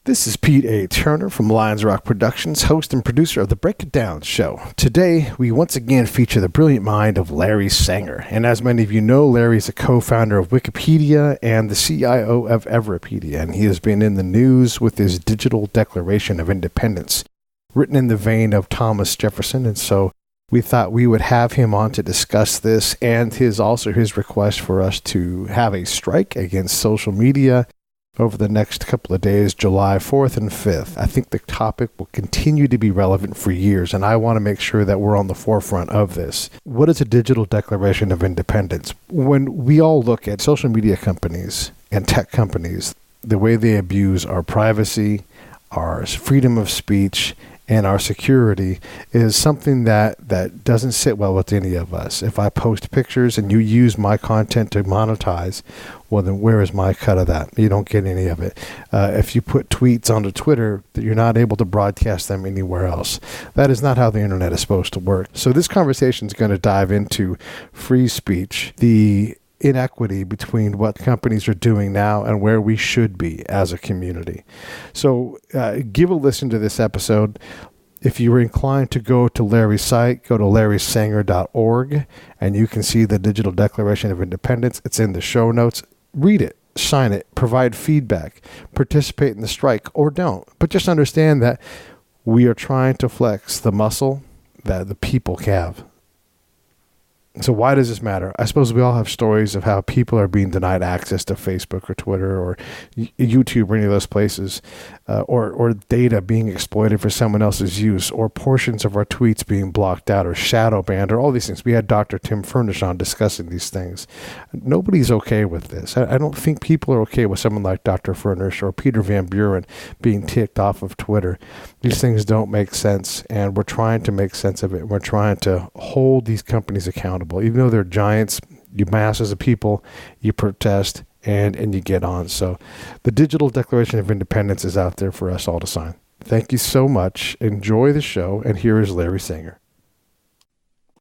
This is Pete A. Turner from Lions Rock Productions, host and producer of the Break It Down show. Today, we once again feature the brilliant mind of Larry Sanger. And as many of you know, Larry is a co-founder of Wikipedia and the CIO of Everpedia. And he has been in the news with his digital Declaration of Independence, written in the vein of Thomas Jefferson. And so we thought we would have him on to discuss this and his request for us to have a strike against social media over the next couple of days, July 4th and 5th. I think the topic will continue to be relevant for years, and I want to make sure that we're on the forefront of this. What is a digital Declaration of Independence? When we all look at social media companies and tech companies, the way they abuse our privacy, our freedom of speech, and our security is something that doesn't sit well with any of us. If I post pictures and you use my content to monetize, well, then where is my cut of that? You don't get any of it. If you put tweets onto Twitter, you're not able to broadcast them anywhere else. That is not how the internet is supposed to work. So this conversation is going to dive into free speech, the inequity between what companies are doing now and where we should be as a community. So give a listen to this episode. If you were inclined to go to Larry's site, go to larrysanger.org, and you can see the Digital Declaration of Independence. It's in the show notes. Read it, sign it, provide feedback, participate in the strike, or don't. But just understand that we are trying to flex the muscle that the people have. So why does this matter? I suppose we all have stories of how people are being denied access to Facebook or Twitter or YouTube or any of those places, or data being exploited for someone else's use, or portions of our tweets being blocked out or shadow banned, or all these things. We had Dr. Tim Furnish on discussing these things. Nobody's okay with this. I don't think people are okay with someone like Dr. Furnish or Peter Van Buren being ticked off of Twitter. These things don't make sense, and we're trying to make sense of it. We're trying to hold these companies accountable. Even though they're giants, you masses of people, you protest, and you get on. So the Digital Declaration of Independence is out there for us all to sign. Thank you so much. Enjoy the show, and here is Larry Sanger.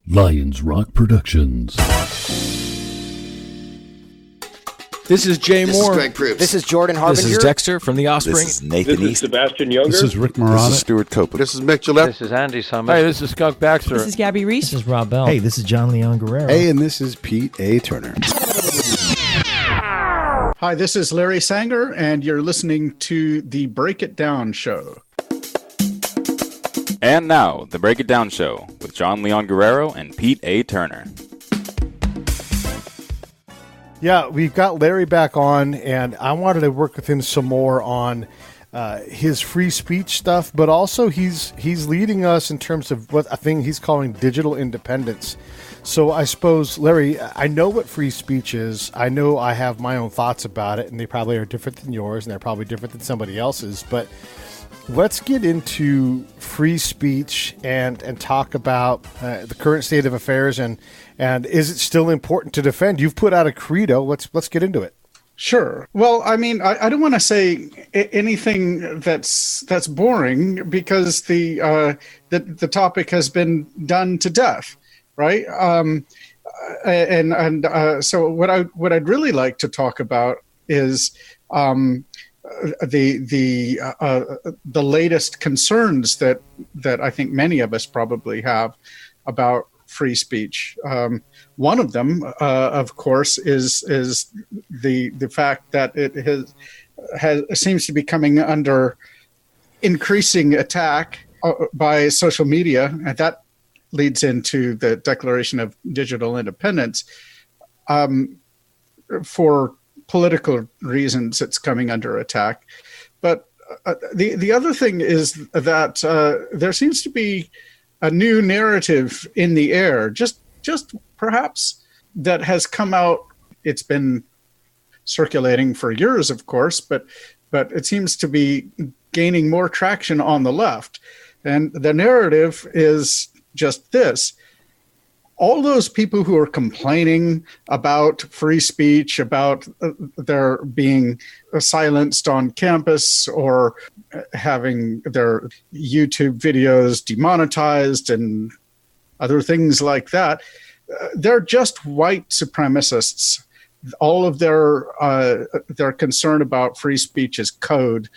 Lions Rock Productions. This is Jay Moore. This is Greg Proops. This is Jordan Harbinger. This is Dexter from The Offspring. This is Nathan This is East. Sebastian Younger. This is Rick Marotta. This is Stuart Copeland. This is Mick Gillette. This is Andy Summers. Hey, this is Skunk Baxter. This is Gabby Reese. This is Rob Bell. Hey, this is John Leon Guerrero. Hey, and this is Pete A. Turner. Hi, this is Larry Sanger, and you're listening to the Break It Down show. And now, the Break It Down show with John Leon Guerrero and Pete A. Turner. Yeah, we've got Larry back on, and I wanted to work with him some more on his free speech stuff, but also he's leading us in terms of what I think he's calling digital independence. So I suppose, Larry, I know what free speech is. I know I have my own thoughts about it, and they probably are different than yours, and they're probably different than somebody else's, but let's get into free speech and talk about the current state of affairs and is it still important to defend? You've put out a credo. Let's get into it. Sure. Well, I mean, I don't want to say anything that's boring because the topic has been done to death, right? So what I'd really like to talk about is the latest concerns that I think many of us probably have about free speech. One of them, of course, is the fact that it seems to be coming under increasing attack by social media, and that leads into the Declaration of Digital Independence. For political reasons, it's coming under attack. But the other thing is that there seems to be a new narrative in the air, just perhaps that has come out. It's been circulating for years, of course, but it seems to be gaining more traction on the left. And the narrative is just this. All those people who are complaining about free speech, about their being silenced on campus or having their YouTube videos demonetized and other things like that, they're just white supremacists. All of their concern about free speech is code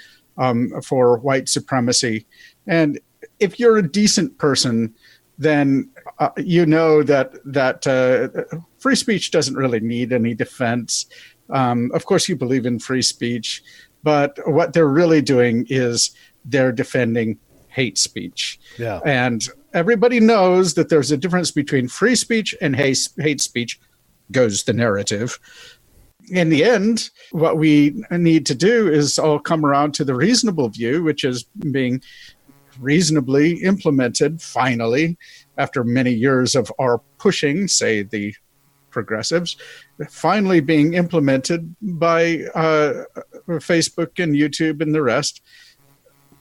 for white supremacy. And if you're a decent person, then you know that free speech doesn't really need any defense. Of course, you believe in free speech, but what they're really doing is they're defending hate speech. Yeah. And everybody knows that there's a difference between free speech and hate speech, goes the narrative. In the end, what we need to do is all come around to the reasonable view, which is being reasonably implemented, finally, after many years of our pushing, say the progressives, finally being implemented by Facebook and YouTube and the rest.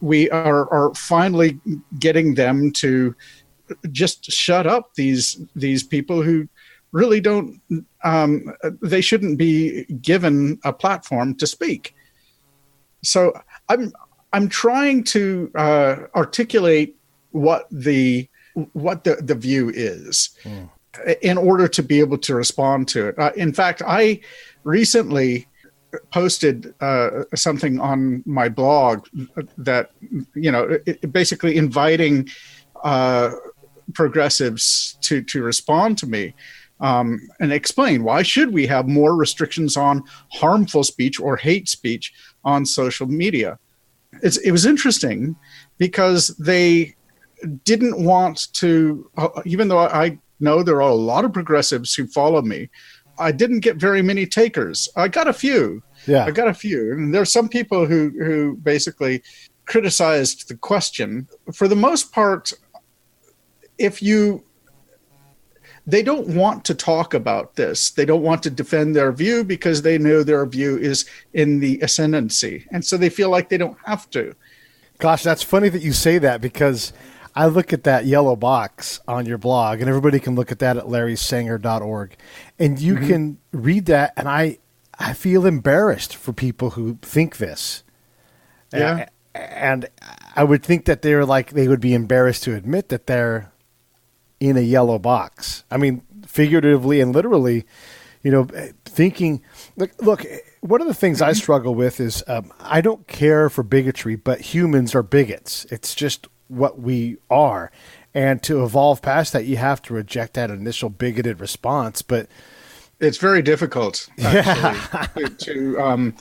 We are finally getting them to just shut up these people who really don't, they shouldn't be given a platform to speak. So I'm trying to articulate what the view is in order to be able to respond to it. In fact, I recently posted something on my blog that, basically inviting progressives to respond to me and explain why should we have more restrictions on harmful speech or hate speech on social media. It was interesting because they didn't want to, even though I know there are a lot of progressives who follow me, I didn't get very many takers. I got a few. Yeah. I got a few. And there's some people who basically criticized the question. For the most part, they don't want to talk about this. They don't want to defend their view because they know their view is in the ascendancy. And so they feel like they don't have to. Gosh, that's funny that you say that, because I look at that yellow box on your blog, and everybody can look at that at larrysanger.org, and you can read that, and I feel embarrassed for people who think this. Yeah. And I would think that they would be embarrassed to admit that they're in a yellow box. I mean, figuratively and literally, thinking, look, one of the things I struggle with is I don't care for bigotry, but humans are bigots. It's just what we are. And to evolve past that, you have to reject that initial bigoted response. But it's very difficult, actually,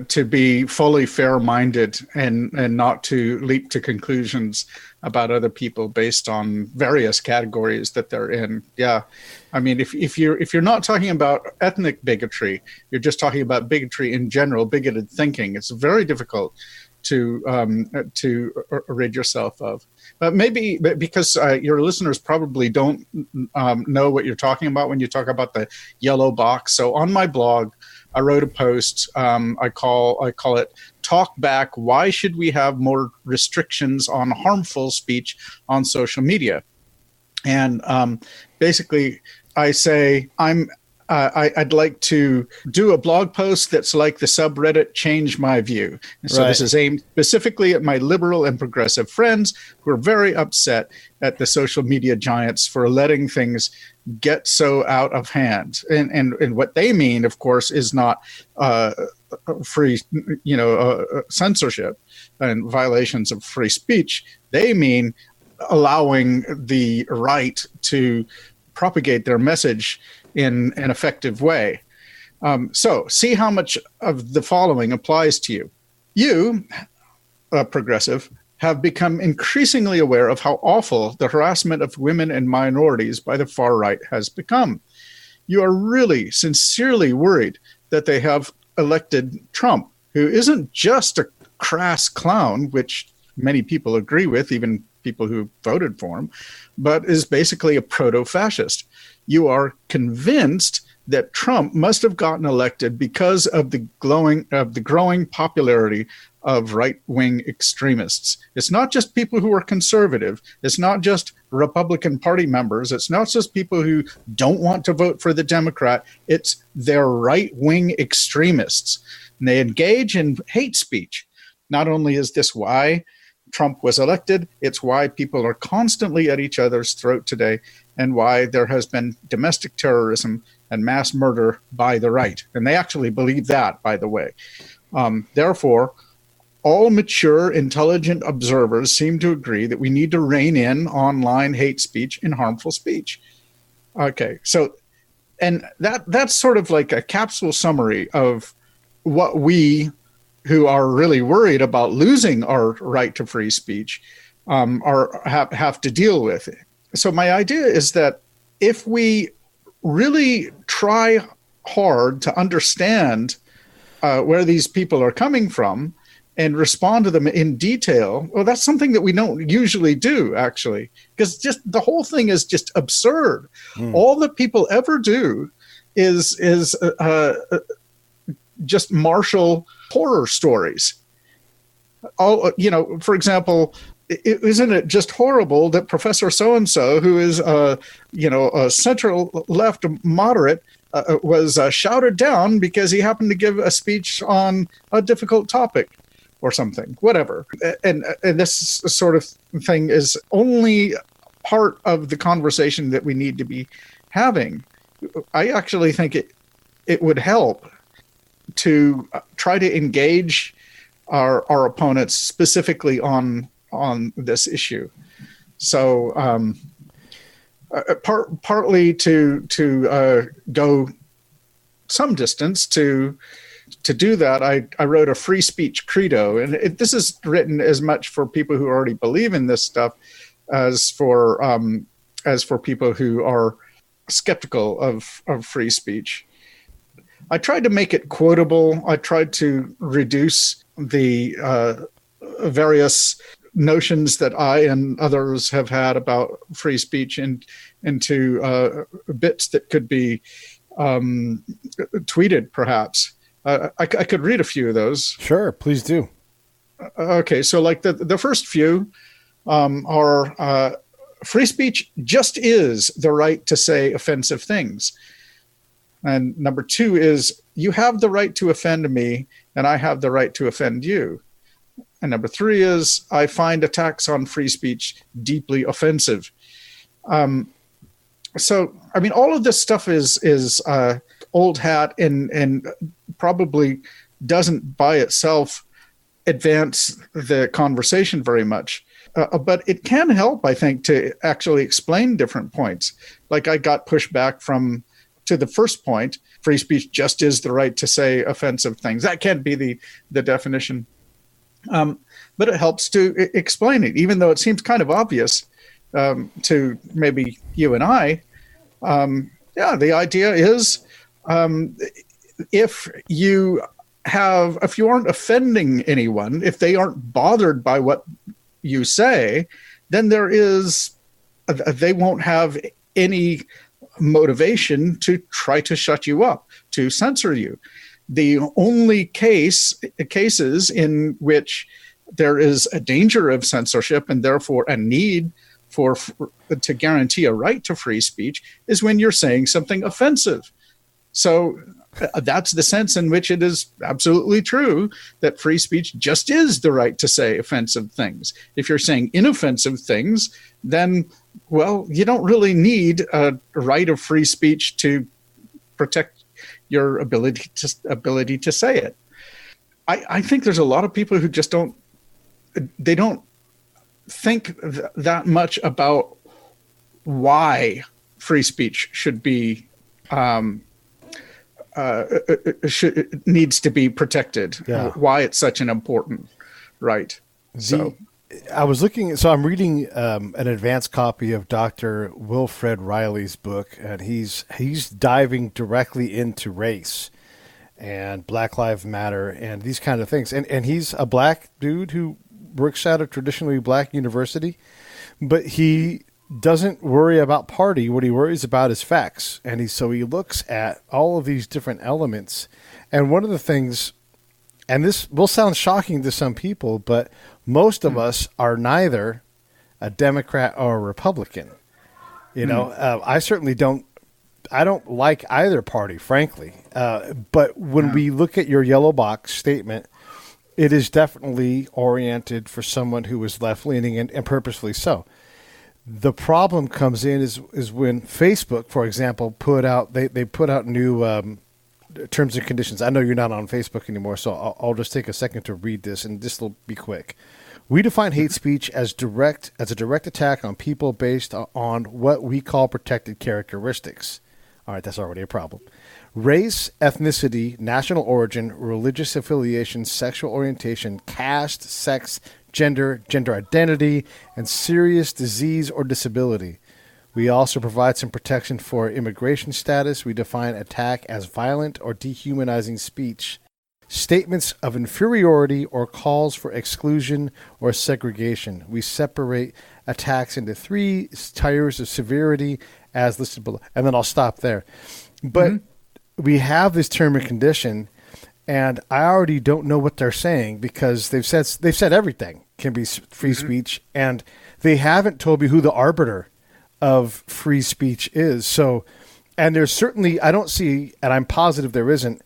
to be fully fair-minded and not to leap to conclusions about other people based on various categories that they're in. Yeah, I mean, if you're not talking about ethnic bigotry, you're just talking about bigotry in general, bigoted thinking. It's very difficult to rid yourself of. But maybe because your listeners probably don't know what you're talking about when you talk about the yellow box. So on my blog, I wrote a post. I call it "Talk Back: Why Should We Have More Restrictions on Harmful Speech on Social Media?" And basically, I say I'd like to do a blog post that's like the subreddit Change My View. And so This is aimed specifically at my liberal and progressive friends who are very upset at the social media giants for letting things get so out of hand. And what they mean, of course, is not free, censorship and violations of free speech. They mean allowing the right to propagate their message in an effective way. So see how much of the following applies to you. You, a progressive, have become increasingly aware of how awful the harassment of women and minorities by the far right has become. You are really sincerely worried that they have elected Trump, who isn't just a crass clown, which many people agree with, even people who voted for him, but is basically a proto-fascist. You are convinced that Trump must have gotten elected because of the growing popularity of right-wing extremists. It's not just people who are conservative. It's not just Republican Party members. It's not just people who don't want to vote for the Democrat. It's their right-wing extremists. And they engage in hate speech. Not only is this why Trump was elected, it's why people are constantly at each other's throat today, and why there has been domestic terrorism and mass murder by the right. And they actually believe that, by the way. Therefore, all mature, intelligent observers seem to agree that we need to rein in online hate speech and harmful speech. Okay, so, and that's sort of like a capsule summary of what we, who are really worried about losing our right to free speech, have to deal with. So my idea is that if we really try hard to understand where these people are coming from and respond to them in detail, well, that's something that we don't usually do, actually, because just the whole thing is just absurd. All that people ever do is just martial horror stories. For example, isn't it just horrible that Professor so-and-so, who is a central left moderate, was shouted down because he happened to give a speech on a difficult topic or something, whatever. And this sort of thing is only part of the conversation that we need to be having. I actually think it would help to try to engage our opponents specifically on this issue. So partly to go some distance to do that, I wrote a free speech credo, and this is written as much for people who already believe in this stuff as for people who are skeptical of free speech. I tried to make it quotable. I tried to reduce the various notions that I and others have had about free speech into bits that could be tweeted, perhaps. I could read a few of those. Sure, please do. Okay, so like the first few are free speech just is the right to say offensive things. And number 2 is you have the right to offend me and I have the right to offend you. And number 3 is I find attacks on free speech deeply offensive. So, I mean, all of this stuff is old hat and probably doesn't by itself advance the conversation very much. But it can help, I think, to actually explain different points. Like I got pushback to the first point, free speech just is the right to say offensive things. That can't be the definition. But it helps to explain it, even though it seems kind of obvious to maybe you and I. The idea is if you aren't offending anyone, if they aren't bothered by what you say, then they won't have any motivation to try to shut you up, to censor you. The only cases in which there is a danger of censorship and therefore a need to guarantee a right to free speech is when you're saying something offensive. So that's the sense in which it is absolutely true that free speech just is the right to say offensive things. If you're saying inoffensive things, then, well, you don't really need a right of free speech to protect your ability to say it. I think there's a lot of people who just don't think that much about why free speech should be needs to be protected. Yeah. Why it's such an important right. I'm reading an advanced copy of Dr. Wilfred Riley's book, and he's diving directly into race and Black Lives Matter and these kind of things. And he's a black dude who works at a traditionally black university, but he doesn't worry about party. What he worries about is facts. And so he looks at all of these different elements. And one of the things, and this will sound shocking to some people, but most of us are neither a Democrat or a Republican. I certainly don't like either party, frankly. But when we look at your yellow box statement, it is definitely oriented for someone who is left-leaning and purposefully so. The problem comes in is when Facebook, for example, they put out new terms and conditions. I know you're not on Facebook anymore, so I'll just take a second to read this, and this will be quick. We define hate speech as a direct attack on people based on what we call protected characteristics. All right, that's already a problem. Race, ethnicity, national origin, religious affiliation, sexual orientation, caste, sex, gender identity, and serious disease or disability. We also provide some protection for immigration status. We define attack as violent or dehumanizing speech, statements of inferiority, or calls for exclusion or segregation. We separate attacks into 3 tiers of severity as listed below. And then I'll stop there. But we have this term and condition, and I already don't know what they're saying because they've said everything can be free speech, and they haven't told me who the arbiter of free speech is. So, and there's certainly, I don't see, and I'm positive there isn't,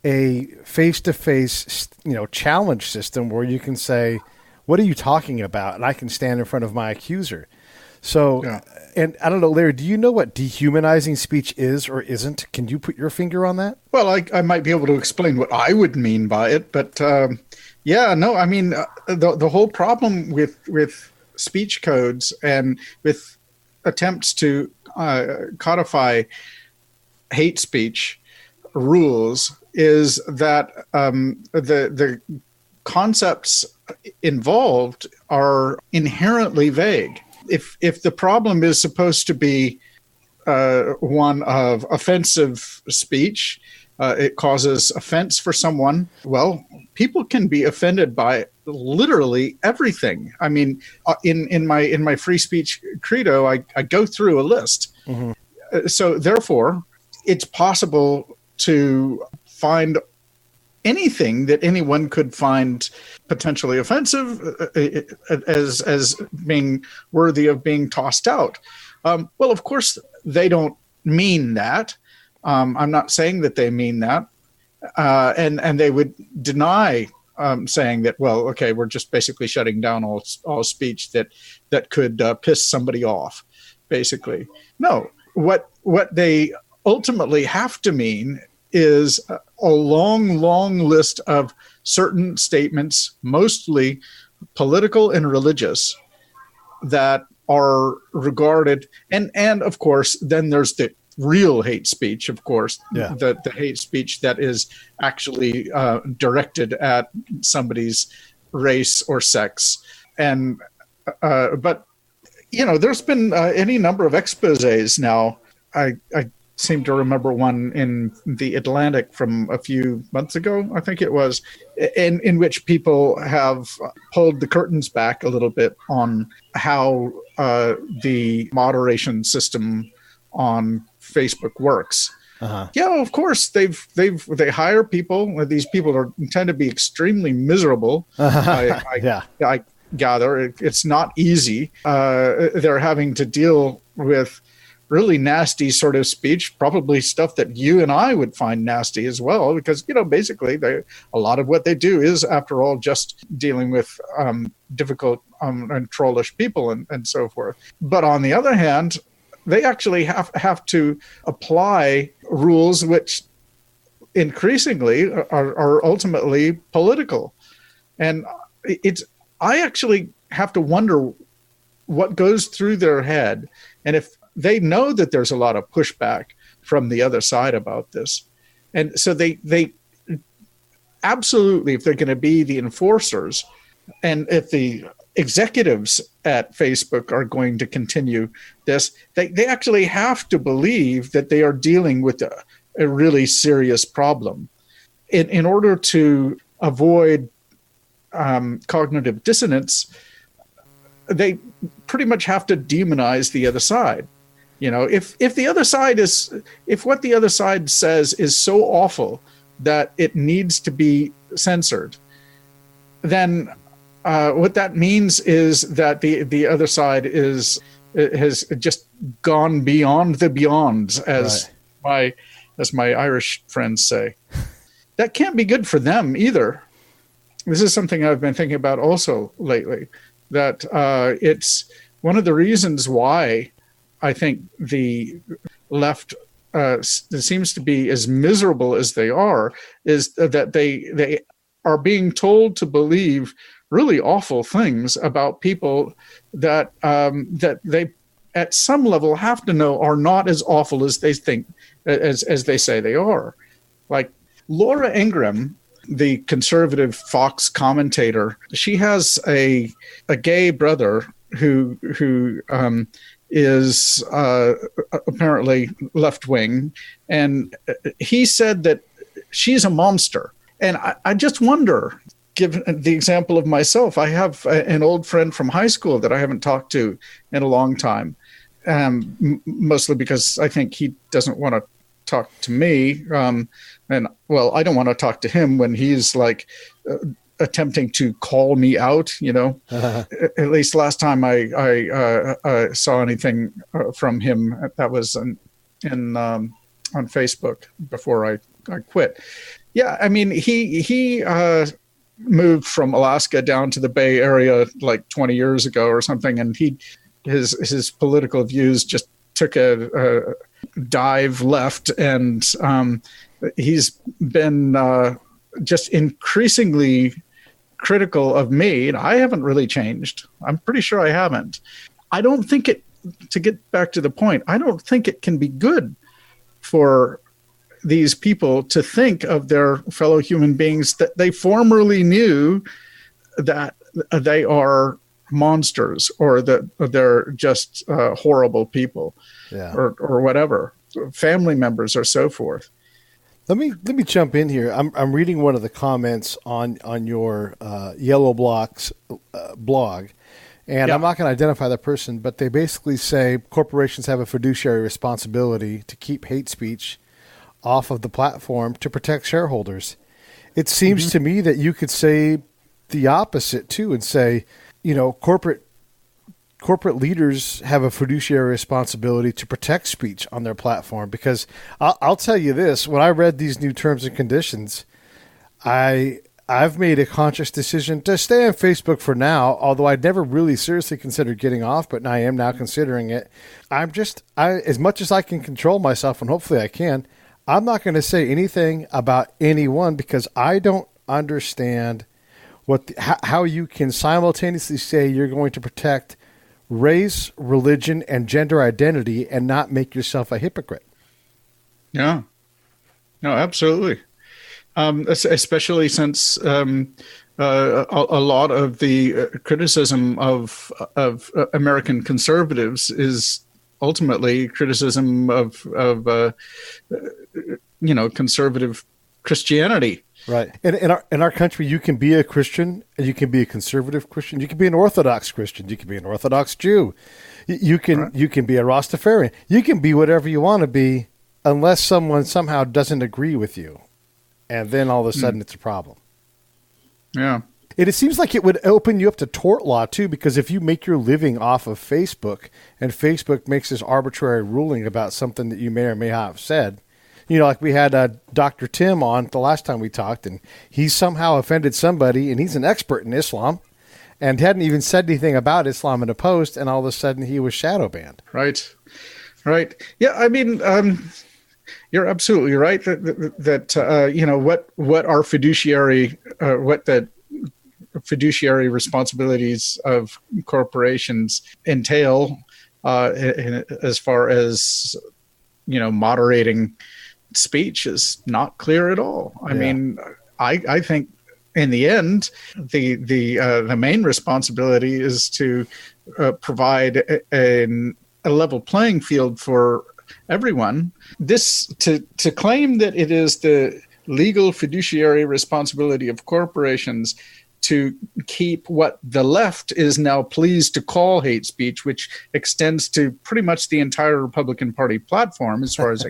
a face-to-face, challenge system where you can say, what are you talking about? And I can stand in front of my accuser. So, and I don't know, Larry, do you know what dehumanizing speech is or isn't? Can you put your finger on that? Well, I might be able to explain what I would mean by it, but the whole problem with speech codes and with attempts to codify hate speech rules is that the concepts involved are inherently vague. If the problem is supposed to be one of offensive speech, it causes offense for someone, well, people can be offended by literally everything. I mean, in my free speech credo, I go through a list. So therefore, it's possible to find anything that anyone could find potentially offensive as being worthy of being tossed out. Well, of course, they don't mean that. I'm not saying that they mean that. And they would deny saying that, well, okay, we're just basically shutting down all speech that could piss somebody off, basically. No, what they ultimately have to mean is a long list of certain statements, mostly political and religious, that are regarded, and of course, then there's the real hate speech, of course, the hate speech that is actually directed at somebody's race or sex. And but there's been any number of exposés now. I seem to remember one in the Atlantic from a few months ago, I think it was, in which people have pulled the curtains back a little bit on how the moderation system on Facebook works. Yeah, of course, they hire people. These people tend to be extremely miserable. I gather it's not easy. They're having to deal with really nasty sort of speech, probably stuff that you and I would find nasty as well, because, basically a lot of what they do is, after all, just dealing with difficult and trollish people and so forth. But on the other hand, they actually have to apply rules which increasingly are ultimately political. And I actually have to wonder what goes through their head, and if they know that there's a lot of pushback from the other side about this. And so they absolutely, if they're going to be the enforcers, and if the executives at Facebook are going to continue this, they actually have to believe that they are dealing with a really serious problem. In order to avoid cognitive dissonance, they pretty much have to demonize the other side. If the other side if what the other side says is so awful that it needs to be censored, then what that means is that the other side has just gone beyond the beyonds, as my Irish friends say. That can't be good for them either. This is something I've been thinking about also lately, that it's one of the reasons why I think the left seems to be as miserable as they are is that they are being told to believe really awful things about people that that they at some level have to know are not as awful as they think as they say they are. Like Laura Ingraham, the conservative Fox commentator, she has a gay brother who is apparently left wing, and he said that she's a monster. And I just wonder, given the example of myself, I have an old friend from high school that I haven't talked to in a long time, mostly because I think he doesn't want to talk to me. And well, I don't want to talk to him when he's like attempting to call me out, you know. At least last time I saw anything from him, that was on Facebook before I quit. Yeah, I mean, he moved from Alaska down to the Bay Area like 20 years ago or something, and his political views just took a dive left, and he's been just increasingly critical of me, and I haven't really changed. I'm pretty sure I haven't. I don't think to get back to the point, I don't think it can be good for these people to think of their fellow human beings that they formerly knew that they are monsters or that they're just horrible people, or whatever, family members or so forth. Let me jump in here. I'm reading one of the comments on your Yellow Blocks blog, and I'm not going to identify the person, but they basically say corporations have a fiduciary responsibility to keep hate speech off of the platform to protect shareholders. It seems to me that you could say the opposite too, and say, you know, corporate leaders have a fiduciary responsibility to protect speech on their platform. Because I'll tell you this: when I read these new terms and conditions, I've made a conscious decision to stay on Facebook for now, although I'd never really seriously considered getting off, but I am now considering it. As much as I can control myself, and hopefully I can, I'm not going to say anything about anyone, because I don't understand how you can simultaneously say you're going to protect race, religion, and gender identity and not make yourself a hypocrite. Yeah, no, absolutely. Especially since a lot of the criticism of American conservatives is ultimately criticism of conservative Christianity. Right. And in our country, you can be a Christian, and you can be a conservative Christian. You can be an Orthodox Christian. You can be an Orthodox Jew. You can be a Rastafarian. You can be whatever you want to be, unless someone somehow doesn't agree with you, and then all of a sudden it's a problem. Yeah. It seems like it would open you up to tort law too, because if you make your living off of Facebook, and Facebook makes this arbitrary ruling about something that you may or may not have said. You know, like we had Dr. Tim on the last time we talked, and he somehow offended somebody, and he's an expert in Islam, and hadn't even said anything about Islam in a post, and all of a sudden he was shadow banned. Right. Yeah, I mean, you're absolutely right that what our fiduciary, what the fiduciary responsibilities of corporations entail, as far as moderating speech, is not clear at all. I mean, I think in the end, the main responsibility is to provide a level playing field for everyone. This to claim that it is the legal fiduciary responsibility of corporations to keep what the left is now pleased to call hate speech, which extends to pretty much the entire Republican Party platform, as far as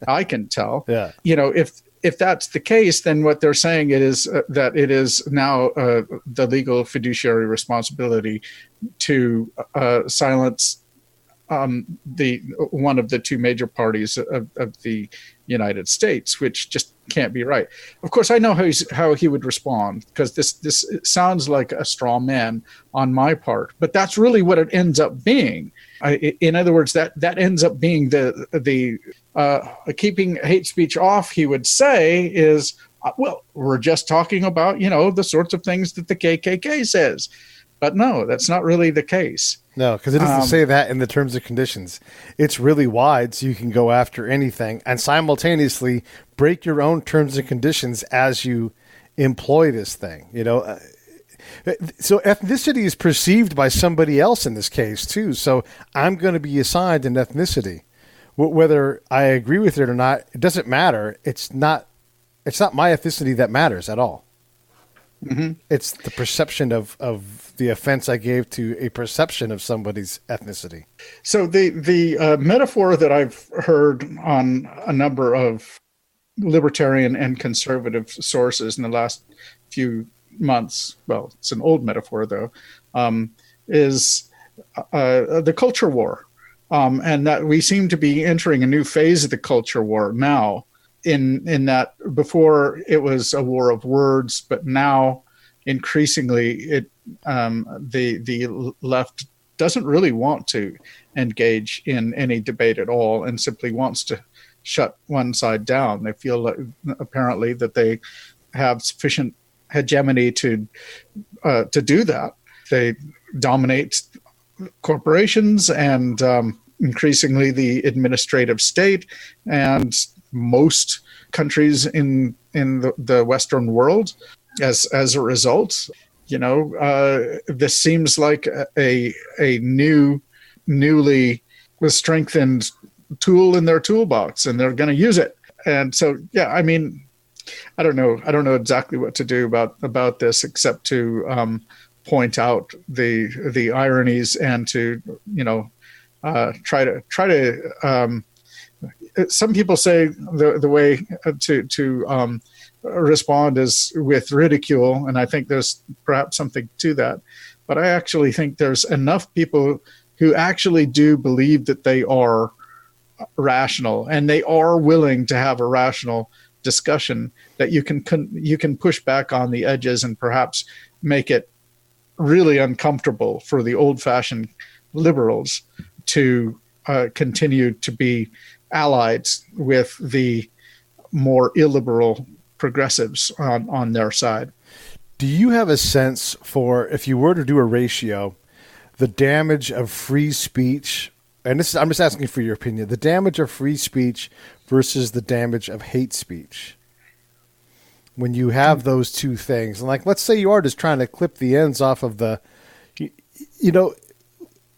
I can tell. Yeah. If that's the case, then what they're saying is that it is now the legal fiduciary responsibility to silence the one of the two major parties of the United States, which just can't be right. Of course, I know how he would respond, because this sounds like a straw man on my part, but that's really what it ends up being. In other words, that ends up being the keeping hate speech off. He would say is, well, we're just talking about the sorts of things that the KKK says. But no, that's not really the case. No, because it doesn't say that in the terms and conditions. It's really wide, so you can go after anything and simultaneously break your own terms and conditions as you employ this thing. So ethnicity is perceived by somebody else in this case too. So I'm going to be assigned an ethnicity, whether I agree with it or not. It doesn't matter. It's not my ethnicity that matters at all. Mm-hmm. It's the perception of the offense I gave to a perception of somebody's ethnicity. So the metaphor that I've heard on a number of libertarian and conservative sources in the last few months, well, it's an old metaphor though, is the culture war, and that we seem to be entering a new phase of the culture war now. In that before it was a war of words, but now increasingly the left doesn't really want to engage in any debate at all and simply wants to shut one side down. They feel like, apparently, that they have sufficient hegemony to do that. They dominate corporations and increasingly the administrative state, and most countries in the Western world. As a result, this seems like a newly strengthened tool in their toolbox, and they're going to use it. And so, yeah, I mean, I don't know exactly what to do about this, except to point out the ironies and to try to. Some people say the way to respond is with ridicule, and I think there's perhaps something to that. But I actually think there's enough people who actually do believe that they are rational and they are willing to have a rational discussion, that you can push back on the edges and perhaps make it really uncomfortable for the old-fashioned liberals to continue to be allied with the more illiberal progressives on their side. Do you have a sense for, if you were to do a ratio, the damage of free speech, and this is, I'm just asking for your opinion, the damage of free speech versus the damage of hate speech? When you have those two things, and like, let's say you are just trying to clip the ends off of the,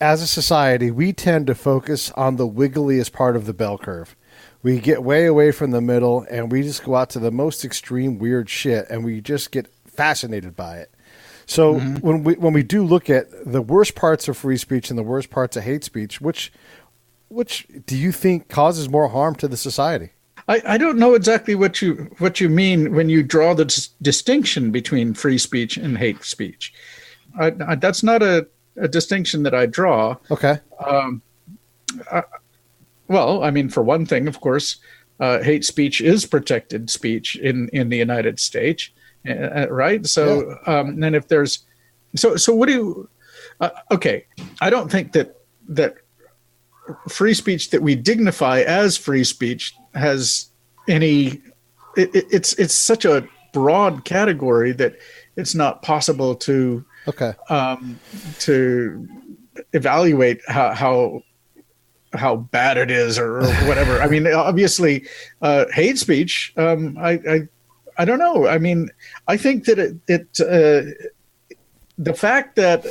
as a society, we tend to focus on the wiggliest part of the bell curve. We get way away from the middle, and we just go out to the most extreme weird shit, and we just get fascinated by it. So when we do look at the worst parts of free speech and the worst parts of hate speech, which do you think causes more harm to the society? I don't know exactly what you mean when you draw the distinction between free speech and hate speech. That's not a distinction that I draw. Okay. Well, I mean, for one thing, of course, hate speech is protected speech in the United States, right? So, yeah. And if there's, so what do you? Okay, I don't think that free speech that we dignify as free speech has any. It's such a broad category that it's not possible to. Okay. To evaluate how bad it is or whatever. I mean, obviously, hate speech. I don't know. I mean, I think that the fact that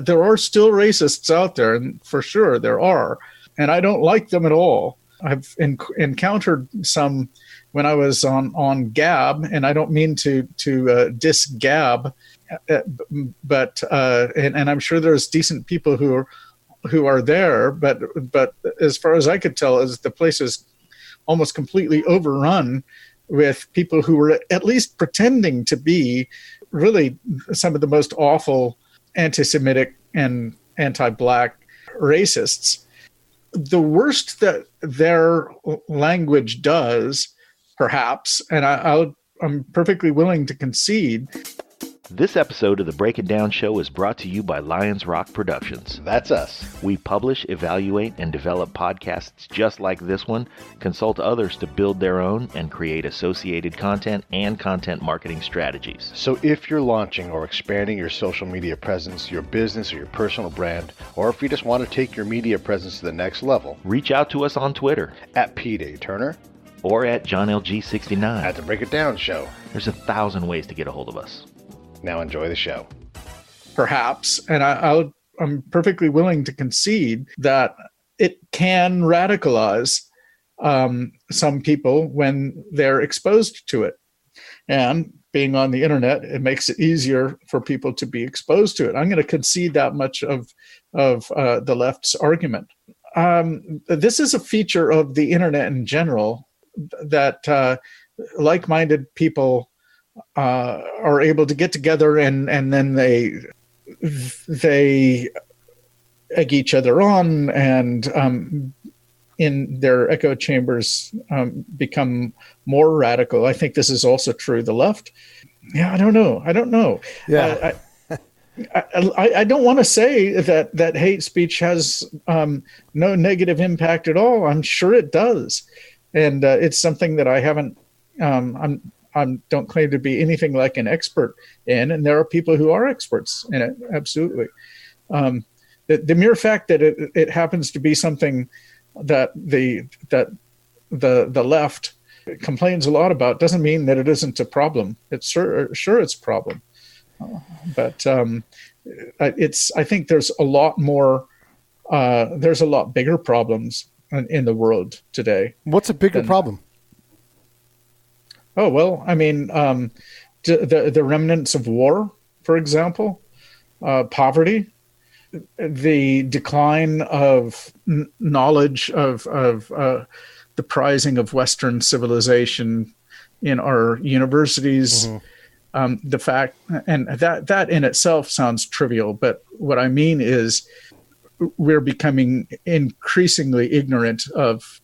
there are still racists out there, and for sure there are, and I don't like them at all. I've encountered some when I was on Gab, and I don't mean to diss Gab. But and I'm sure there's decent people who are there, but as far as I could tell, as the place is almost completely overrun with people who were at least pretending to be really some of the most awful anti-Semitic and anti-Black racists. the worst that their language does, perhaps, and I'm perfectly willing to concede. This episode of the Break It Down Show is brought to you by Lions Rock Productions. That's us. We publish, evaluate, and develop podcasts just like this one, consult others to build their own, and create associated content and content marketing strategies. So if you're launching or expanding your social media presence, your business or your personal brand, or if you just want to take your media presence to the next level, Reach out to us on Twitter at Pete A. Turner, or at JohnLG69. at the Break It Down Show. There's 1,000 ways to get a hold of us. Now enjoy the show. Perhaps, and I'm perfectly willing to concede that it can radicalize some people when they're exposed to it. And being on the internet, it makes it easier for people to be exposed to it. I'm going to concede that much of the left's argument. This is a feature of the internet in general that like-minded people are able to get together and then they egg each other on and in their echo chambers become more radical. I think this is also true of the left. Yeah, I don't know. Yeah. I don't want to say that hate speech has no negative impact at all. I'm sure it does. And it's something that I haven't, I don't claim to be anything like an expert in, and there are people who are experts in it. Absolutely. The mere fact that it happens to be something that the left complains a lot about doesn't mean that it isn't a problem. It's sure it's a problem, but I think there's a lot more. There's a lot bigger problems in the world today. What's a bigger problem? Oh, well, I mean, the remnants of war, for example, poverty, the decline of knowledge of the prizing of Western civilization in our universities, the fact, and that in itself sounds trivial, but what I mean is we're becoming increasingly ignorant of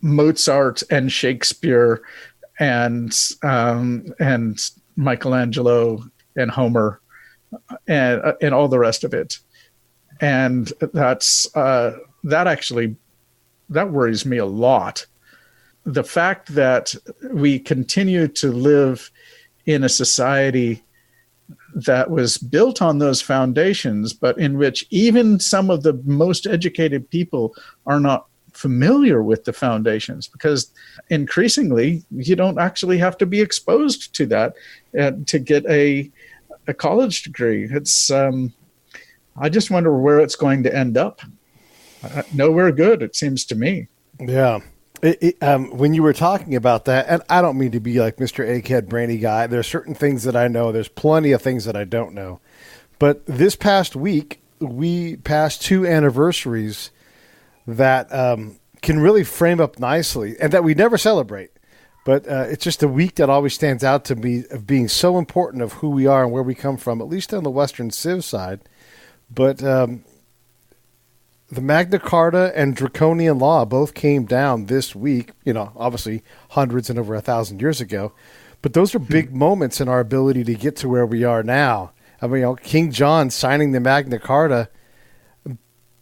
Mozart and Shakespeare and Michelangelo and Homer and all the rest of it. And that worries me a lot. The fact that we continue to live in a society that was built on those foundations, but in which even some of the most educated people are not familiar with the foundations, because increasingly you don't actually have to be exposed to that to get a college degree. It's I just wonder where it's going to end up. Nowhere good, it seems to me. Yeah. When you were talking about that, and I don't mean to be like Mr. Egghead Brainy guy, there are certain things that I know. There's plenty of things that I don't know. But this past week, we passed 2 anniversaries that can really frame up nicely and that we never celebrate. But it's just a week that always stands out to me of being so important of who we are and where we come from, at least on the Western Civ side. But the Magna Carta and Draconian law both came down this week, obviously hundreds and over 1,000 years ago. But those are big moments in our ability to get to where we are now. I mean, King John signing the Magna Carta,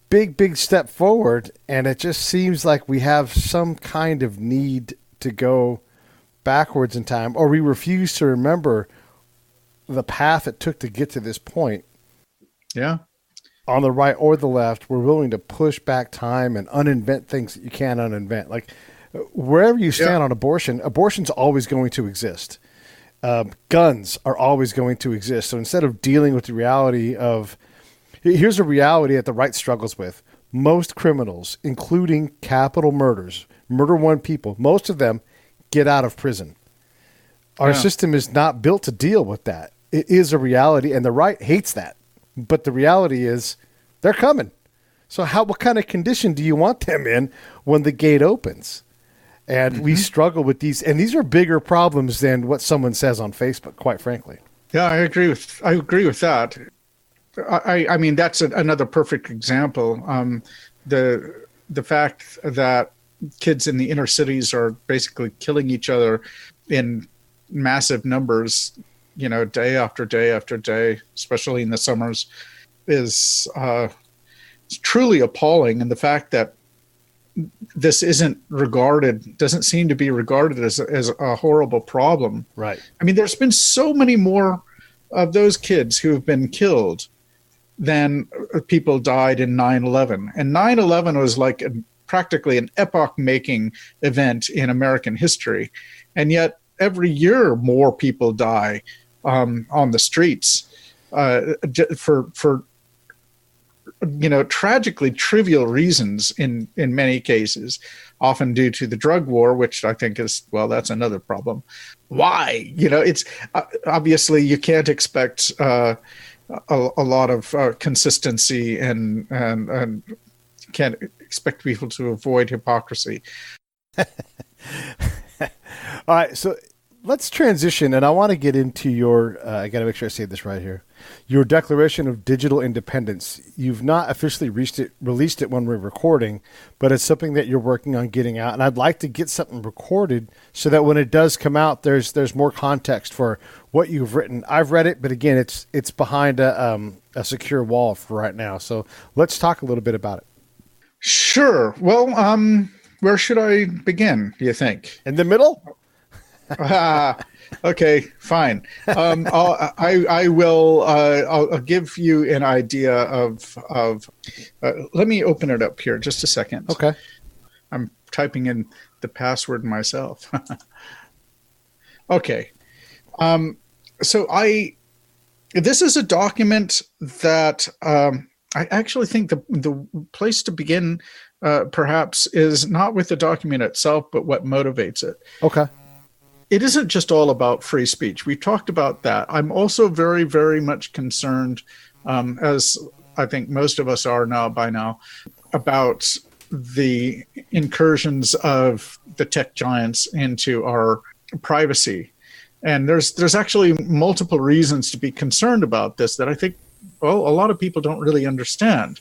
big step forward, and it just seems like we have some kind of need to go backwards in time, or we refuse to remember the path it took to get to this point. Yeah. On the right or the left, we're willing to push back time and uninvent things that you can't uninvent. Like wherever you stand on abortion, abortion's always going to exist. Guns are always going to exist. So instead of dealing with the reality of, here's a reality that the right struggles with. Most criminals, including capital murders, murder one people, most of them get out of prison. Our system is not built to deal with that. It is a reality, and the right hates that. But the reality is they're coming. So what kind of condition do you want them in when the gate opens? And we struggle with these, and these are bigger problems than what someone says on Facebook, quite frankly. Yeah, I agree with that. I mean, that's another perfect example. The the fact that kids in the inner cities are basically killing each other in massive numbers, day after day after day, especially in the summers, is truly appalling. And the fact that this doesn't seem to be regarded as a horrible problem. Right. I mean, there's been so many more of those kids who have been killed than people died in 9/11. And 9/11 was like practically an epoch-making event in American history. And yet every year more people die on the streets for tragically trivial reasons in many cases, often due to the drug war, which I think is, well, that's another problem. Why? It's obviously you can't expect a lot of consistency and can't expect people to avoid hypocrisy. All right, so let's transition, and I want to get into your, I got to make sure I say this right here, your Declaration of Digital Independence. You've not officially released it when we're recording, but it's something that you're working on getting out, and I'd like to get something recorded so that when it does come out, there's more context for what you've written. I've read it, but again, it's behind a secure wall for right now, so let's talk a little bit about it. Sure. Well, where should I begin, do you think? In the middle? Okay, fine. I will. I'll give you an idea of. Let me open it up here, just a second. Okay. I'm typing in the password myself. Okay. So this is a document that I actually think the place to begin, perhaps, is not with the document itself, but what motivates it. Okay. It isn't just all about free speech. We've talked about that. I'm also very, very much concerned, as I think most of us are by now, about the incursions of the tech giants into our privacy. And there's actually multiple reasons to be concerned about this that I think, well, a lot of people don't really understand.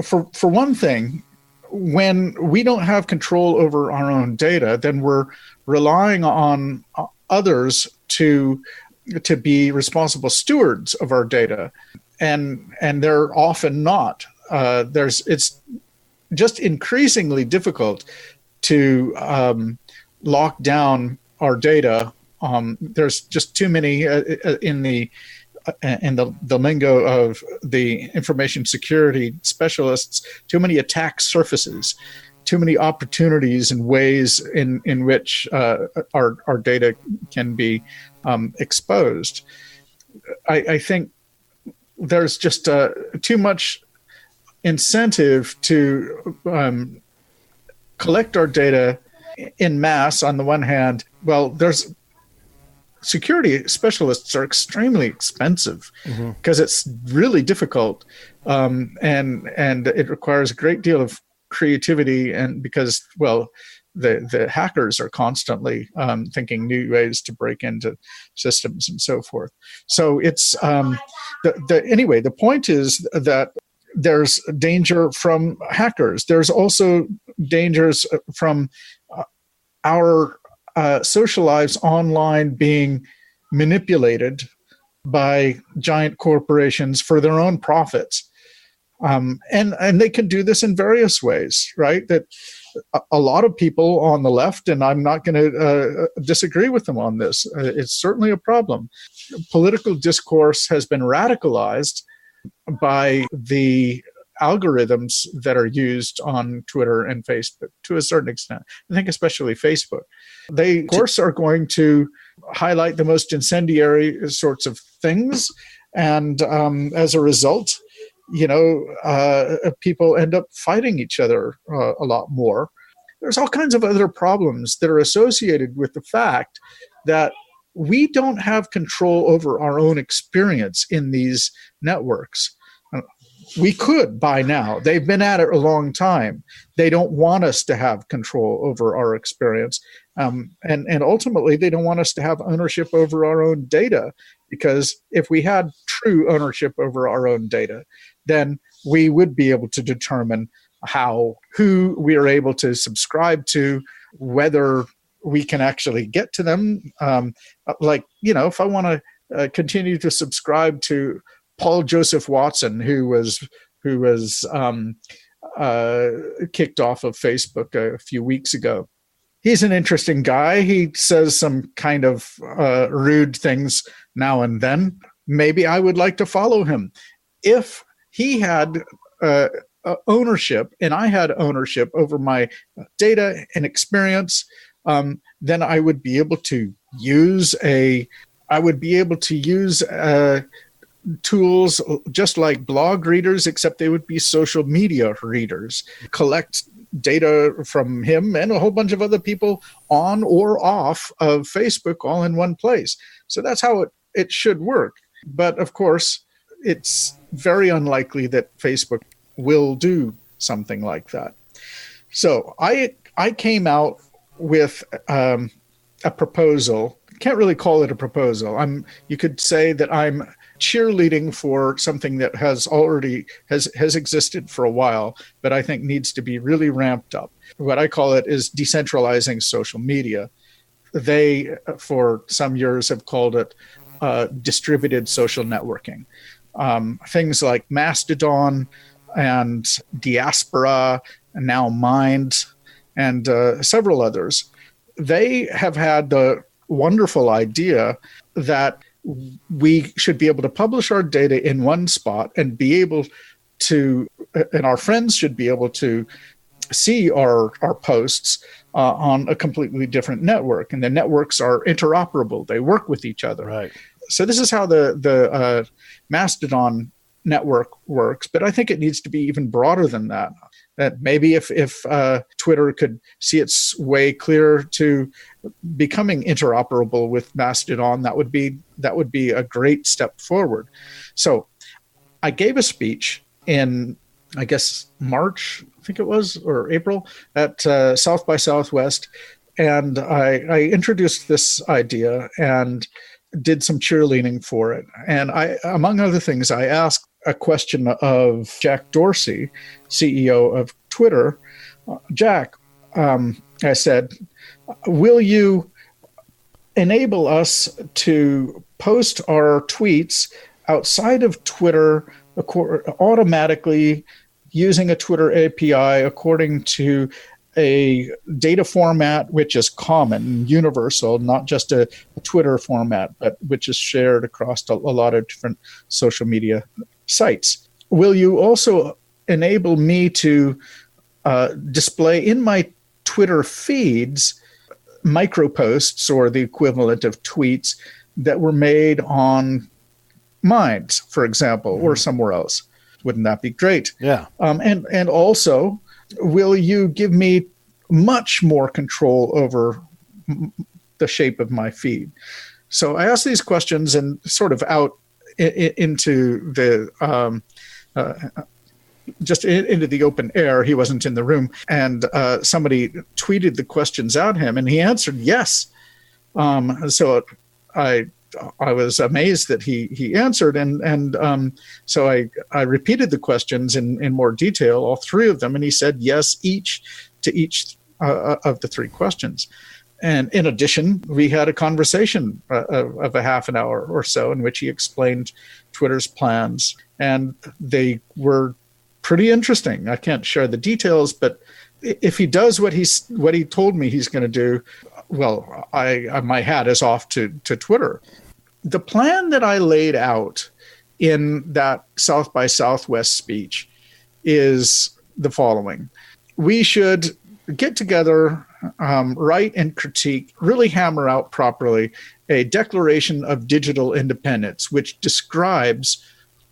For one thing, when we don't have control over our own data, then we're relying on others to be responsible stewards of our data, and they're often not. It's just increasingly difficult to lock down our data. There's just too many in the lingo of the information security specialists, too many attack surfaces, too many opportunities and ways in which our data can be exposed. I think there's just too much incentive to collect our data in mass on the one hand. Well, there's security specialists are extremely expensive because it's really difficult, and it requires a great deal of creativity, and because, well, the hackers are constantly thinking new ways to break into systems and so forth. So it's anyway, the point is that there's danger from hackers. There's also dangers from our social lives online being manipulated by giant corporations for their own profits. And they can do this in various ways, right? That a lot of people on the left, and I'm not going to disagree with them on this, it's certainly a problem. Political discourse has been radicalized by the algorithms that are used on Twitter and Facebook to a certain extent. I think especially Facebook. They, of course, are going to highlight the most incendiary sorts of things. And as a result, people end up fighting each other a lot more. There's all kinds of other problems that are associated with the fact that we don't have control over our own experience in these networks. We could by now. They've been at it a long time. They don't want us to have control over our experience. And ultimately, they don't want us to have ownership over our own data, because if we had true ownership over our own data, then we would be able to determine who we are able to subscribe to, whether we can actually get to them. If I want to continue to subscribe to Paul Joseph Watson, who was kicked off of Facebook a few weeks ago. He's an interesting guy. He says some kind of rude things now and then. Maybe I would like to follow him. If he had ownership and I had ownership over my data and experience, then I would be able to use tools just like blog readers, except they would be social media readers, collect data from him and a whole bunch of other people on or off of Facebook all in one place. So that's how it should work. But of course, it's very unlikely that Facebook will do something like that. So I came out with a proposal. Can't really call it a proposal. You could say that I'm cheerleading for something that has existed for a while, but I think needs to be really ramped up. What I call it is decentralizing social media. They, for some years, have called it distributed social networking. Things like Mastodon and Diaspora, and now Mind, and several others. They have had the wonderful idea that we should be able to publish our data in one spot and be able to, and our friends should be able to see our posts on a completely different network. And the networks are interoperable. They work with each other. Right. So this is how the Mastodon network works, but I think it needs to be even broader than that. That maybe if Twitter could see its way clear to becoming interoperable with Mastodon, that would be a great step forward. So I gave a speech in, I guess, March, I think it was, or April, at South by Southwest, and I introduced this idea and did some cheerleading for it. And I, among other things, I asked a question of Jack Dorsey, CEO of Twitter. Jack, I said, will you enable us to post our tweets outside of Twitter automatically using a Twitter API according to a data format which is common, universal, not just a Twitter format, but which is shared across a lot of different social media sites? Will you also enable me to display in my Twitter feeds micro posts, or the equivalent of tweets, that were made on Minds, for example, or somewhere else? Wouldn't that be great? Yeah. And also, will you give me much more control over the shape of my feed? So I asked these questions and sort of out into the just into the open air. He wasn't in the room, and somebody tweeted the questions at him, and he answered yes. So I was amazed that he answered, and so I repeated the questions in more detail, all three of them, and he said yes to each of the three questions. And in addition, we had a conversation of a half an hour or so in which he explained Twitter's plans, and they were pretty interesting. I can't share the details, but if he does what he told me he's going to do, well, my hat is off to Twitter. The plan that I laid out in that South by Southwest speech is the following. We should get together, write and critique, really hammer out properly a Declaration of Digital Independence, which describes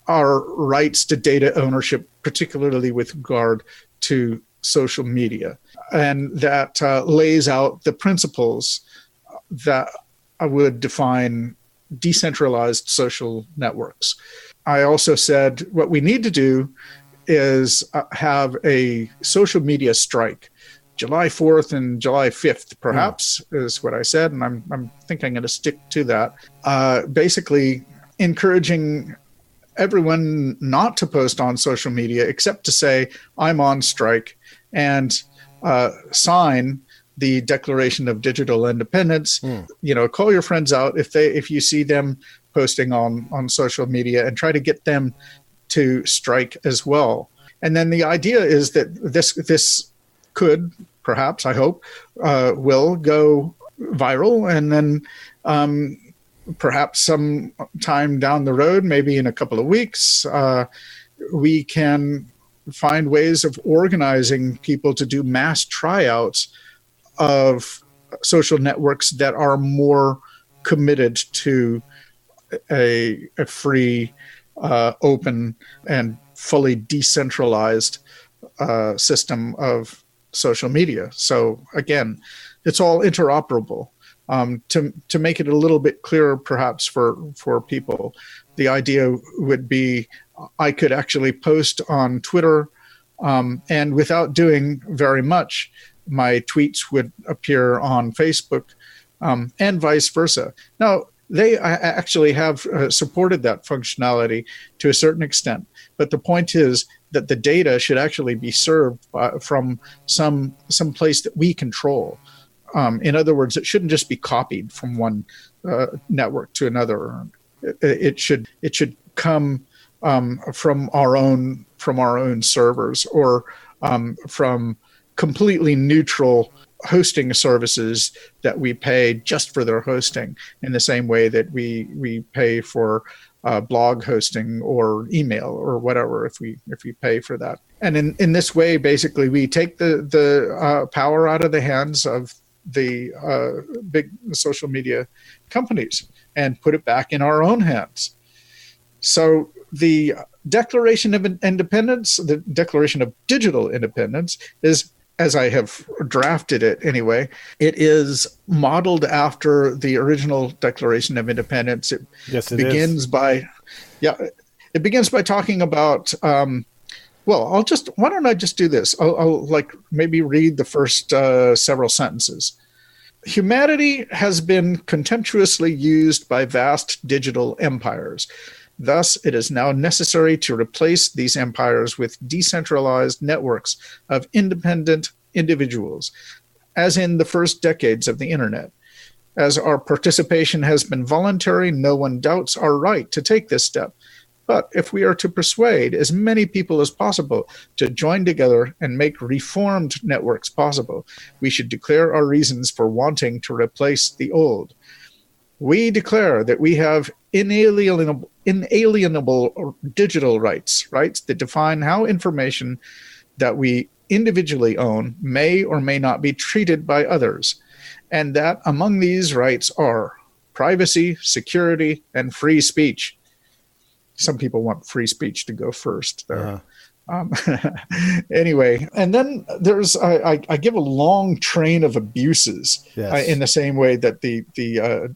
our rights to data ownership, particularly with regard to social media, and that lays out the principles that would define decentralized social networks. I also said what we need to do is have a social media strike. July 4th and July 5th, perhaps, is what I said, and I'm thinking I'm going to stick to that. Basically, encouraging everyone not to post on social media except to say, I'm on strike, and sign the Declaration of Digital Independence. Call your friends out if you see them posting on social media, and try to get them to strike as well. And then the idea is that this could, perhaps, I hope, will go viral, and then perhaps some time down the road, maybe in a couple of weeks, we can find ways of organizing people to do mass tryouts of social networks that are more committed to a free, open, and fully decentralized system of social media. So again, it's all interoperable. To make it a little bit clearer, perhaps for people, the idea would be I could actually post on Twitter, and without doing very much, my tweets would appear on Facebook, and vice versa. Now, they actually have supported that functionality to a certain extent, but the point is that the data should actually be served from some place that we control. In other words, it shouldn't just be copied from one network to another. It should come from our own servers, or from completely neutral hosting services that we pay just for their hosting, in the same way that we pay for blog hosting or email or whatever, if we pay for that. And in this way, basically, we take the power out of the hands of the big social media companies and put it back in our own hands. So the Declaration of Independence, the Declaration of Digital Independence, is, as I have drafted it anyway, it is modeled after the original Declaration of Independence. It begins by talking about, why don't I just do this? I'll maybe read the first several sentences. Humanity has been contemptuously used by vast digital empires. Thus, it is now necessary to replace these empires with decentralized networks of independent individuals, as in the first decades of the internet. As our participation has been voluntary, no one doubts our right to take this step. But if we are to persuade as many people as possible to join together and make reformed networks possible, we should declare our reasons for wanting to replace the old. We declare that we have inalienable digital rights that define how information that we individually own may or may not be treated by others, and that among these rights are privacy, security, and free speech. Some people want free speech to go first there. Anyway, and then there's I give a long train of abuses, in the same way that the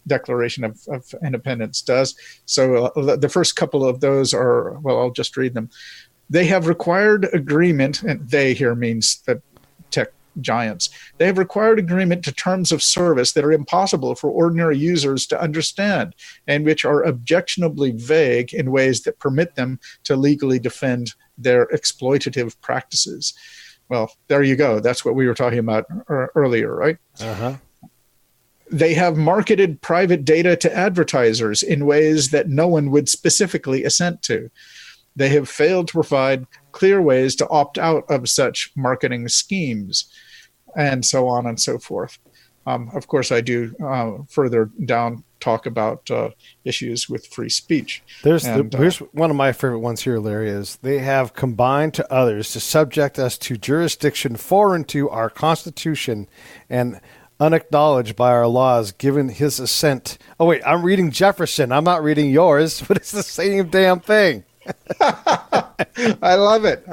Declaration of Independence does. So the first couple of those are, I'll just read them. They have required agreement, and they here means the tech giants. They have required agreement to terms of service that are impossible for ordinary users to understand, and which are objectionably vague in ways that permit them to legally defend their exploitative practices. Well, there you go. That's what we were talking about earlier, right? They have marketed private data to advertisers in ways that no one would specifically assent to. They have failed to provide clear ways to opt out of such marketing schemes, and so on and so forth. Of course, I do further down talk about issues with free speech. Here's one of my favorite ones here, Larry, is they have combined to others to subject us to jurisdiction foreign to our Constitution and unacknowledged by our laws, given his assent. Oh, wait, I'm reading Jefferson. I'm not reading yours, but it's the same damn thing. I love it.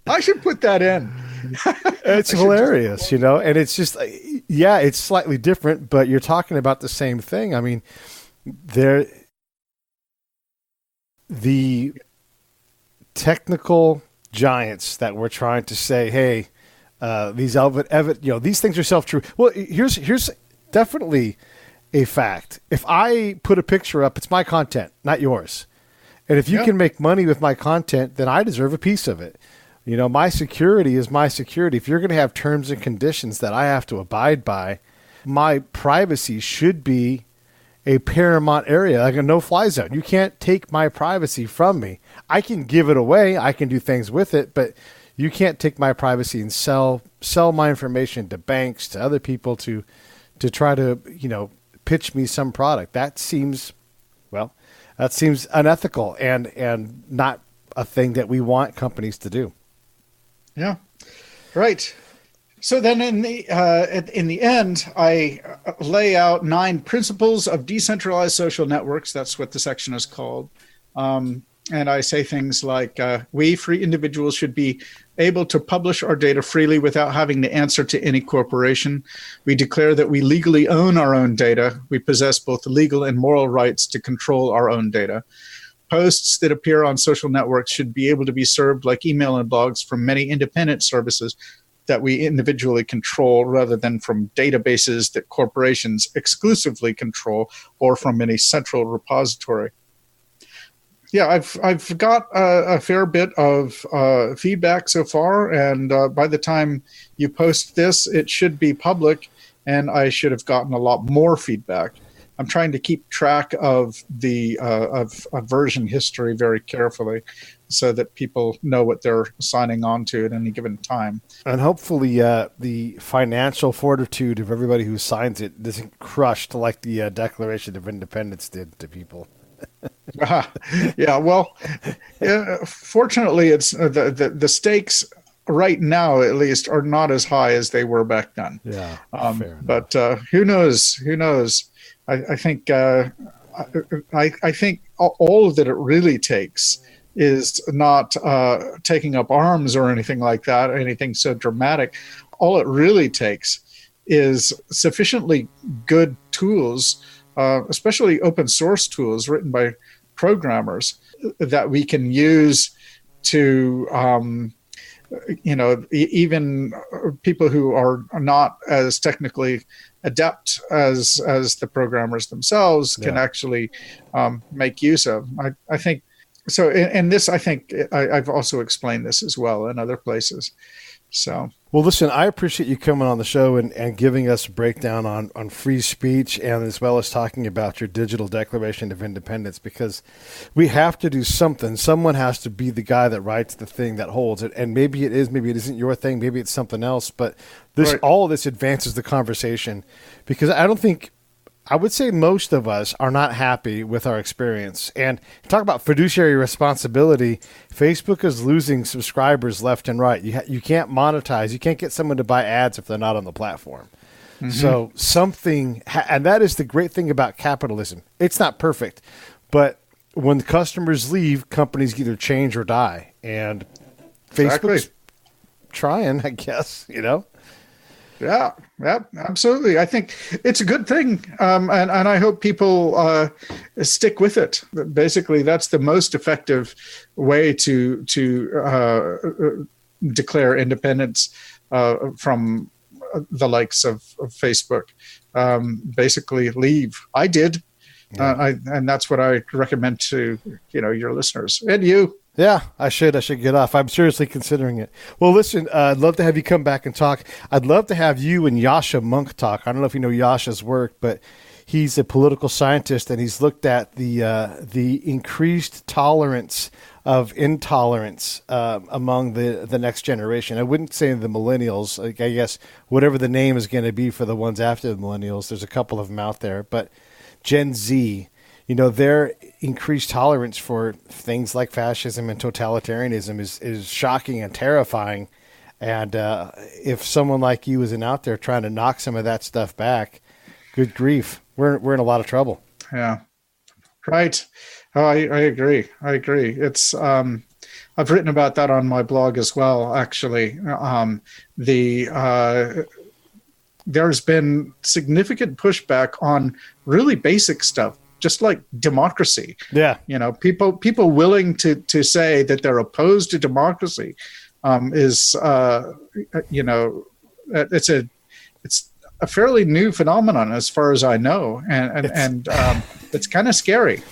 I should put that in. It's hilarious, and it's just, it's slightly different, but you're talking about the same thing. I mean, the technical giants that were trying to say, hey, these these things are self-true. Well, here's definitely a fact. If I put a picture up, it's my content, not yours. And if you can make money with my content, then I deserve a piece of it. My security is my security. If you're going to have terms and conditions that I have to abide by, my privacy should be a paramount area, like a no-fly zone. You can't take my privacy from me. I can give it away. I can do things with it, but you can't take my privacy and sell my information to banks, to other people to try to, pitch me some product. That seems unethical and not a thing that we want companies to do. Yeah, right. So then in the end, I lay out 9 principles of decentralized social networks. That's what the section is called. And I say things like, we free individuals should be able to publish our data freely without having to answer to any corporation. We declare that we legally own our own data. We possess both legal and moral rights to control our own data. Posts that appear on social networks should be able to be served like email and blogs from many independent services that we individually control rather than from databases that corporations exclusively control or from any central repository. Yeah, I've got a fair bit of feedback so far, and by the time you post this, it should be public, and I should have gotten a lot more feedback. I'm trying to keep track of the of version history very carefully so that people know what they're signing on to at any given time. And hopefully the financial fortitude of everybody who signs it isn't crushed like the Declaration of Independence did to people. Yeah, well, fortunately, it's the stakes right now, at least, are not as high as they were back then. Yeah, but who knows? Who knows? I think I think all that it really takes is not taking up arms or anything like that, or anything so dramatic. All it really takes is sufficiently good tools, especially open source tools written by programmers that we can use to, even people who are not as technically adept as the programmers themselves can actually make use of. I think so. And this, I think I've also explained this as well in other places. So. Well, listen, I appreciate you coming on the show and giving us a breakdown on free speech and as well as talking about your digital Declaration of Independence, because we have to do something. Someone has to be the guy that writes the thing that holds it. And maybe it is, maybe it isn't your thing, maybe it's something else. But all of this advances the conversation, because I would say most of us are not happy with our experience. And talk about fiduciary responsibility. Facebook is losing subscribers left and right. You can't monetize. You can't get someone to buy ads if they're not on the platform. Mm-hmm. So and that is the great thing about capitalism. It's not perfect, but when the customers leave, companies either change or die. And Facebook's trying, I guess, Yeah, absolutely. I think it's a good thing, and I hope people stick with it. Basically, that's the most effective way to declare independence from the likes of Facebook. Basically, leave. I did, and that's what I recommend to your listeners and you. Yeah, I should get off. I'm seriously considering it. Well, listen, I'd love to have you come back and talk. I'd love to have you and Yasha Monk talk. I don't know if you know Yasha's work, but he's a political scientist, and he's looked at the increased tolerance of intolerance among the next generation. I wouldn't say the millennials. I guess whatever the name is going to be for the ones after the millennials. There's a couple of them out there, but Gen Z. Their increased tolerance for things like fascism and totalitarianism is shocking and terrifying. And if someone like you isn't out there trying to knock some of that stuff back, good grief, we're in a lot of trouble. Yeah, right. Oh, I agree. It's I've written about that on my blog as well. Actually, there's been significant pushback on really basic stuff, just like democracy. Yeah. People willing to say that they're opposed to democracy is it's a fairly new phenomenon as far as I know. And it's kind of scary.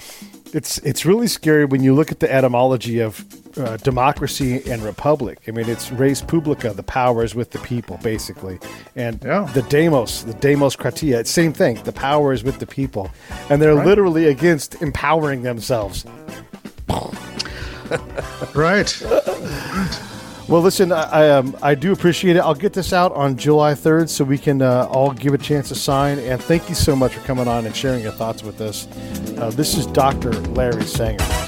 It's really scary when you look at the etymology of democracy and republic. I mean, it's res publica, the power is with the people, basically. And the demos kratia, it's same thing. The power is with the people. And they're literally against empowering themselves. Right. Well, listen, I do appreciate it. I'll get this out on July 3rd so we can all give a chance to sign. And thank you so much for coming on and sharing your thoughts with us. This is Dr. Larry Sanger.